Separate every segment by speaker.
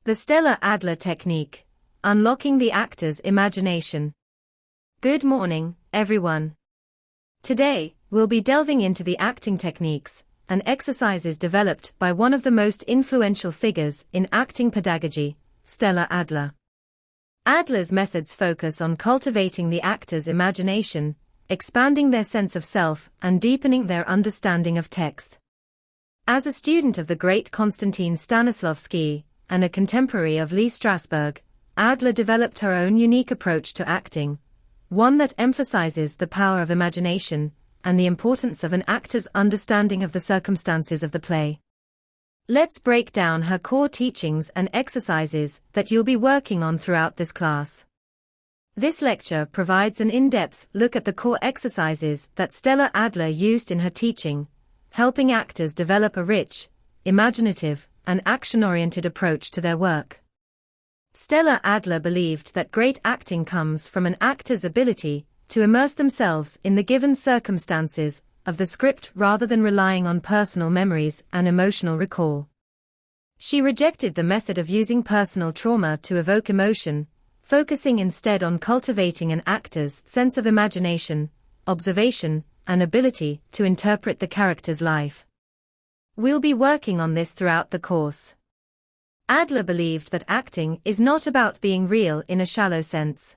Speaker 1: The Stella Adler technique, unlocking the actor's imagination. Good morning, everyone. Today, we'll be delving into the acting techniques and exercises developed by one of the most influential figures in acting pedagogy, Stella Adler. Adler's methods focus on cultivating the actor's imagination, expanding their sense of self, and deepening their understanding of text. As a student of the great Konstantin Stanislavski, and a contemporary of Lee Strasberg, Adler developed her own unique approach to acting, one that emphasizes the power of imagination and the importance of an actor's understanding of the circumstances of the play. Let's break down her core teachings and exercises that you'll be working on throughout this class. This lecture provides an in-depth look at the core exercises that Stella Adler used in her teaching, helping actors develop a rich, imaginative, and action-oriented approach to their work. Stella Adler believed that great acting comes from an actor's ability to immerse themselves in the given circumstances of the script rather than relying on personal memories and emotional recall. She rejected the method of using personal trauma to evoke emotion, focusing instead on cultivating an actor's sense of imagination, observation, and ability to interpret the character's life. We'll be working on this throughout the course. Adler believed that acting is not about being real in a shallow sense.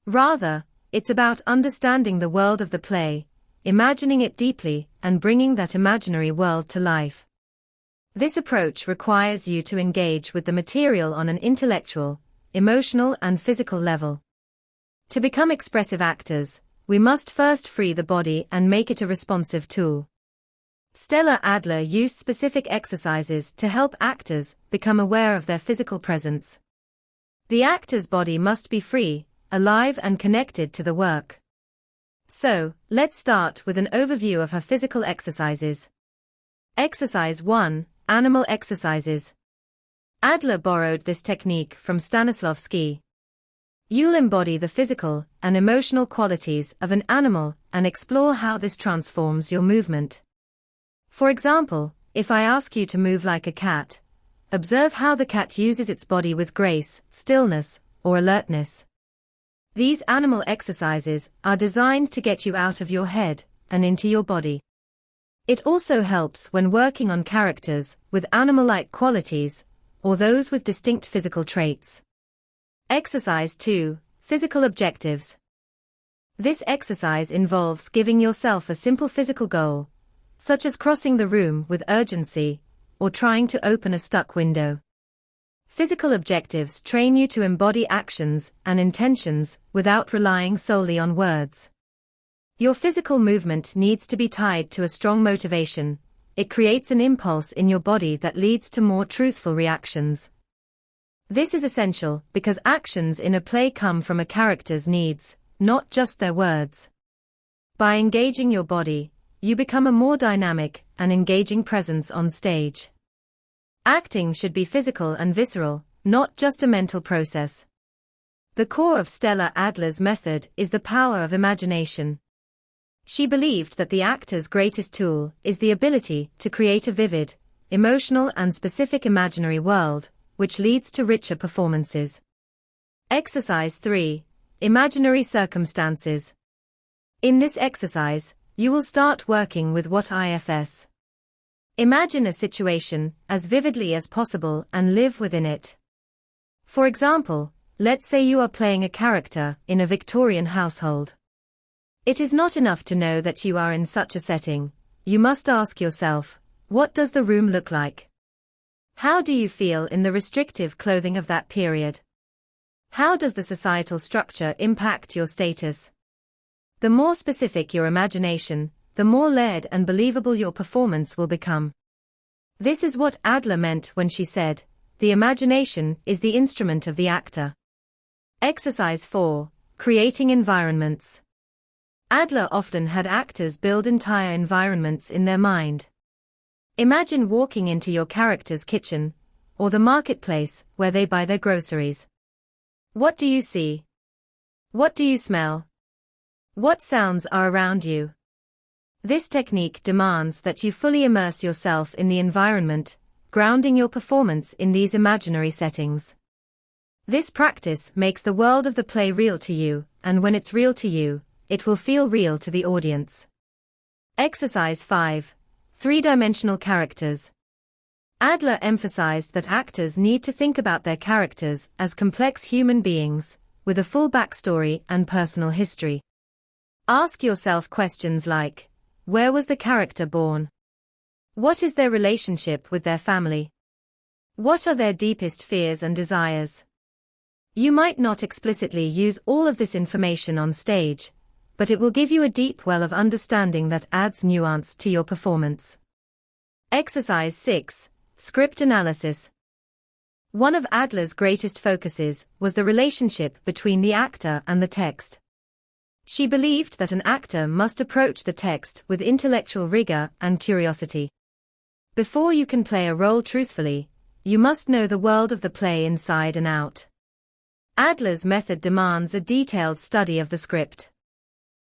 Speaker 1: Rather, it's about understanding the world of the play, imagining it deeply, and bringing that imaginary world to life. This approach requires you to engage with the material on an intellectual, emotional, and physical level. To become expressive actors, we must first free the body and make it a responsive tool. Stella Adler used specific exercises to help actors become aware of their physical presence. The actor's body must be free, alive, and connected to the work. So, let's start with an overview of her physical exercises. Exercise 1, Animal Exercises. Adler borrowed this technique from Stanislavski. You'll embody the physical and emotional qualities of an animal and explore how this transforms your movement. For example, if I ask you to move like a cat, observe how the cat uses its body with grace, stillness, or alertness. These animal exercises are designed to get you out of your head and into your body. It also helps when working on characters with animal-like qualities or those with distinct physical traits. Exercise 2, Physical Objectives. This exercise involves giving yourself a simple physical goal, such as crossing the room with urgency or trying to open a stuck window. Physical objectives train you to embody actions and intentions without relying solely on words. Your physical movement needs to be tied to a strong motivation. It creates an impulse in your body that leads to more truthful reactions. This is essential because actions in a play come from a character's needs, not just their words. By engaging your body, you become a more dynamic and engaging presence on stage. Acting should be physical and visceral, not just a mental process. The core of Stella Adler's method is the power of imagination. She believed that the actor's greatest tool is the ability to create a vivid, emotional, and specific imaginary world, which leads to richer performances. Exercise 3, Imaginary Circumstances. In this exercise, you will start working with what ifs. Imagine a situation as vividly as possible and live within it. For example, let's say you are playing a character in a Victorian household. It is not enough to know that you are in such a setting. You must ask yourself, what does the room look like? How do you feel in the restrictive clothing of that period? How does the societal structure impact your status? The more specific your imagination, the more layered and believable your performance will become. This is what Adler meant when she said, "The imagination is the instrument of the actor." Exercise 4, Creating Environments. Adler often had actors build entire environments in their mind. Imagine walking into your character's kitchen, or the marketplace where they buy their groceries. What do you see? What do you smell? What sounds are around you? This technique demands that you fully immerse yourself in the environment, grounding your performance in these imaginary settings. This practice makes the world of the play real to you, and when it's real to you, it will feel real to the audience. Exercise 5. Three-dimensional characters. Adler emphasized that actors need to think about their characters as complex human beings, with a full backstory and personal history. Ask yourself questions like, where was the character born? What is their relationship with their family? What are their deepest fears and desires? You might not explicitly use all of this information on stage, but it will give you a deep well of understanding that adds nuance to your performance. Exercise 6. Script analysis. One of Adler's greatest focuses was the relationship between the actor and the text. She believed that an actor must approach the text with intellectual rigor and curiosity. Before you can play a role truthfully, you must know the world of the play inside and out. Adler's method demands a detailed study of the script.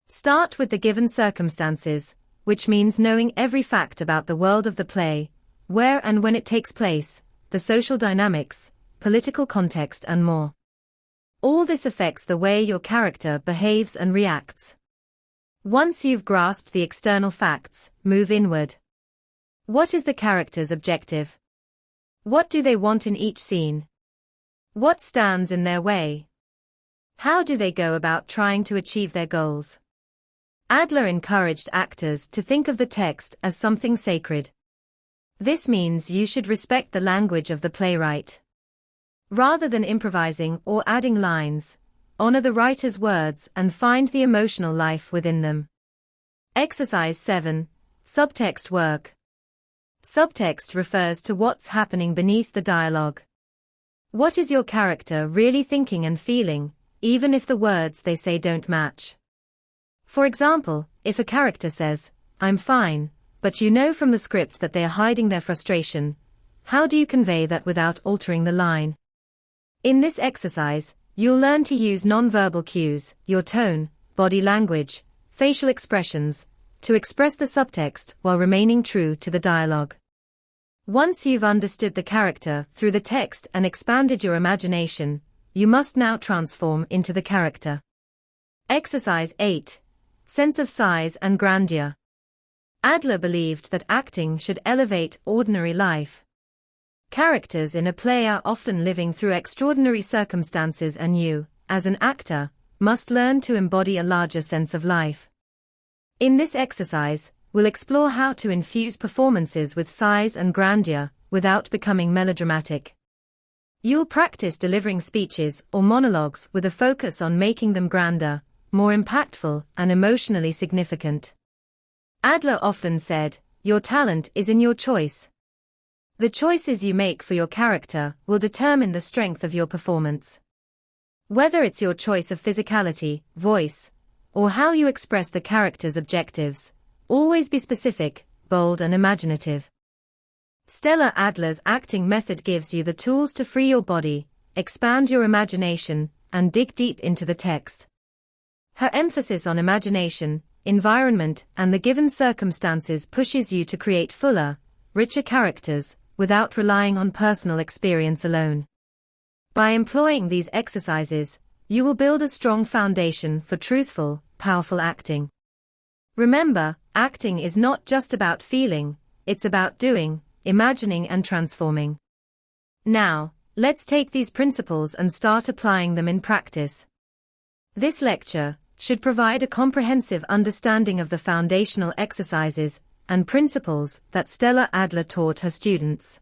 Speaker 1: Start with the given circumstances, which means knowing every fact about the world of the play, where and when it takes place, the social dynamics, political context and more. All this affects the way your character behaves and reacts. Once you've grasped the external facts, move inward. What is the character's objective? What do they want in each scene? What stands in their way? How do they go about trying to achieve their goals? Adler encouraged actors to think of the text as something sacred. This means you should respect the language of the playwright. Rather than improvising or adding lines, honor the writer's words and find the emotional life within them. Exercise 7. Subtext work. Subtext refers to what's happening beneath the dialogue. What is your character really thinking and feeling, even if the words they say don't match? For example, if a character says, "I'm fine," but you know from the script that they are hiding their frustration, how do you convey that without altering the line? In this exercise, you'll learn to use non-verbal cues, your tone, body language, facial expressions, to express the subtext while remaining true to the dialogue. Once you've understood the character through the text and expanded your imagination, you must now transform into the character. Exercise 8. Sense of size and grandeur. Adler believed that acting should elevate ordinary life. Characters in a play are often living through extraordinary circumstances, and you, as an actor, must learn to embody a larger sense of life. In this exercise, we'll explore how to infuse performances with size and grandeur, without becoming melodramatic. You'll practice delivering speeches or monologues with a focus on making them grander, more impactful, and emotionally significant. Adler often said, "Your talent is in your choice." The choices you make for your character will determine the strength of your performance. Whether it's your choice of physicality, voice, or how you express the character's objectives, always be specific, bold, and imaginative. Stella Adler's acting method gives you the tools to free your body, expand your imagination, and dig deep into the text. Her emphasis on imagination, environment, and the given circumstances pushes you to create fuller, richer characters, without relying on personal experience alone. By employing these exercises, you will build a strong foundation for truthful, powerful acting. Remember, acting is not just about feeling, it's about doing, imagining, and transforming. Now, let's take these principles and start applying them in practice. This lecture should provide a comprehensive understanding of the foundational exercises and principles that Stella Adler taught her students.